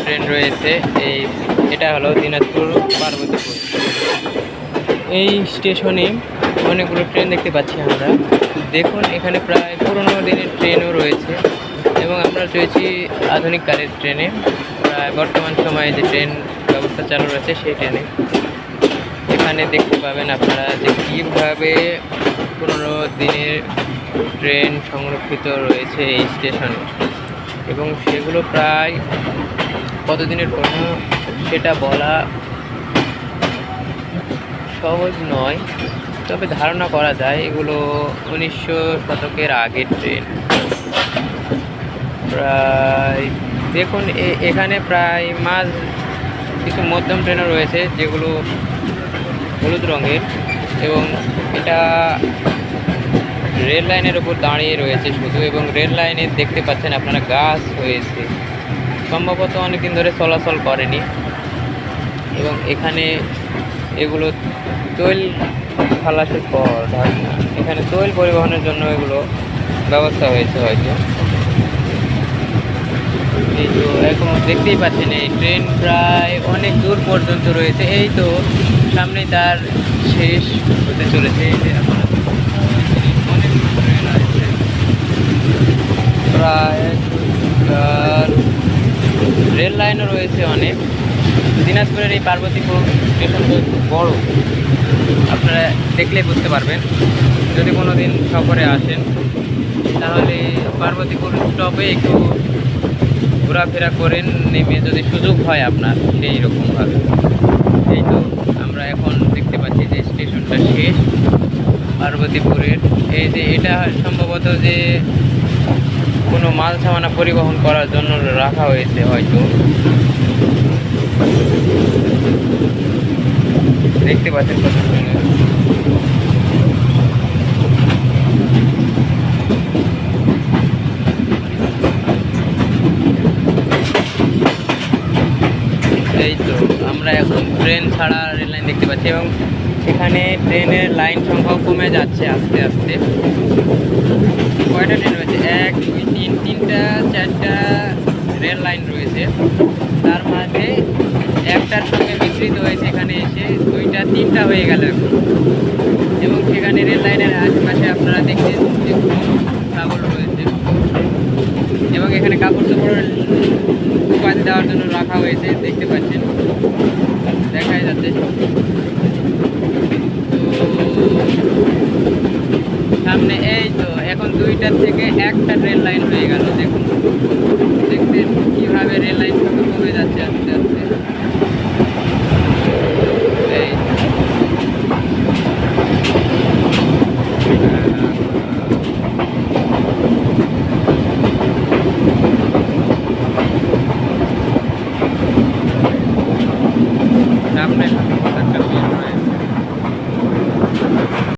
Train রয়েছে। এটা হলো দিনাজপুর পার্বতীপুর। এই স্টেশনে অনেকগুলো ট্রেন দেখতে পাচ্ছি আমরা। দেখুন এখানে প্রায় পুরোনো দিনের ট্রেনও রয়েছে এবং আমরা রয়েছি আধুনিক কালের ট্রেনে। প্রায় বর্তমান সময়ে যে ট্রেন ব্যবস্থা চালু রয়েছে সেই ট্রেনে এখানে দেখতে পাবেন আপনারা যে কীভাবে পুরোনো দিনের ট্রেন সংরক্ষিত রয়েছে এই স্টেশনে, এবং সেগুলো প্রায় কতদিনের পুরনো সেটা বলা সহজ নয়, তবে ধারণা করা যায় এগুলো 1900 শতকের আগের ট্রেন। প্রায় দেখুন এখানে প্রায় কিছু মধ্যম ট্রেনও রয়েছে যেগুলো হলুদ রঙের, এবং এটা রেল লাইনের উপর দাঁড়িয়ে রয়েছে শুধু, এবং রেল লাইনে দেখতে পাচ্ছেন আপনারা গাছ হয়েছে, সম্ভবত অনেকদিন ধরে চলাচল করেনি। এবং এখানে এগুলো তৈল খালাসের পর এখানে তৈল পরিবহনের জন্য এগুলো ব্যবস্থা হয়েছে হয়তো। এই তো এখন দেখতেই পাচ্ছেন এই ট্রেন প্রায় অনেক দূর পর্যন্ত রয়েছে। এই তো সামনে তার শেষ হতে চলেছে। এই যে এখন অনেক ট্রেন আছে, প্রায় রেল লাইনও রয়েছে অনেক। দিনাজপুরের এই পার্বতীপুর স্টেশন বড়, আপনারা দেখলেই বুঝতে পারবেন। যদি কোনো দিন সফরে আসেন তাহলে পার্বতীপুর স্টপে একটু ঘোরাফেরা করেন, নেমে যদি সুযোগ হয় আপনার সেই রকমভাবে। এই তো আমরা এখন দেখতে পাচ্ছি যে স্টেশনটা শেষ পার্বতীপুরের। এই যে এটা সম্ভবত যে কোনো মাল সামানা পরিবহন করার জন্য রাখা হয়েছে হয়তো, দেখতে পাচ্ছেন কত সুন্দর। এই তো আমরা এখন ট্রেন ছাড়া রেল লাইন দেখতে পাচ্ছি, এবং এখানে ট্রেনের লাইন সংখ্যাও কমে যাচ্ছে আস্তে আস্তে। কয়টা ট্রেন রয়েছে? 1 2 3 তিনটা 4টা রেল লাইন রয়েছে, তার মাঝে একটার সঙ্গে মিশ্রিত হয়েছে এখানে এসে 2টা 3টা হয়ে গেল এখন। এবং সেখানে রেল লাইনের আশেপাশে আপনারা দেখছেন যে ছাগল রয়েছে, এবং এখানে কাপড় চোপড় বাঁধে দেওয়ার জন্য রাখা হয়েছে, দেখতে পাচ্ছেন দেখাই যাচ্ছে। তো সামনে এই তো এখন 2টার থেকে একটা রেল লাইন হয়ে গেল। দেখুন দেখতে কীভাবে রেল লাইন কমে যাচ্ছে আস্তে আস্তে। এই